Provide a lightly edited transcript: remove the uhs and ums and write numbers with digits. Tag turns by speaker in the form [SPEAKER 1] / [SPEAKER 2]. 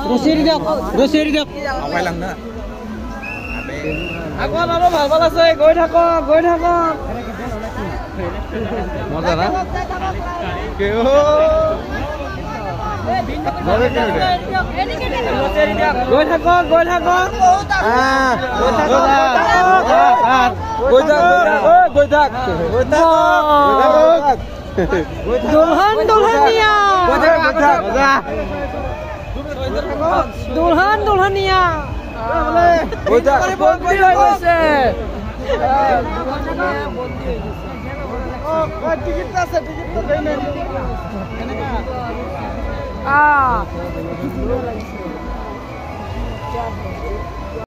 [SPEAKER 1] Rosiri diok.
[SPEAKER 2] Apa lang na?
[SPEAKER 1] Aku lalu ভাল আছে গৈ থাকক
[SPEAKER 2] মজা না কেও
[SPEAKER 1] গৈ থাকক দুলহনিয়া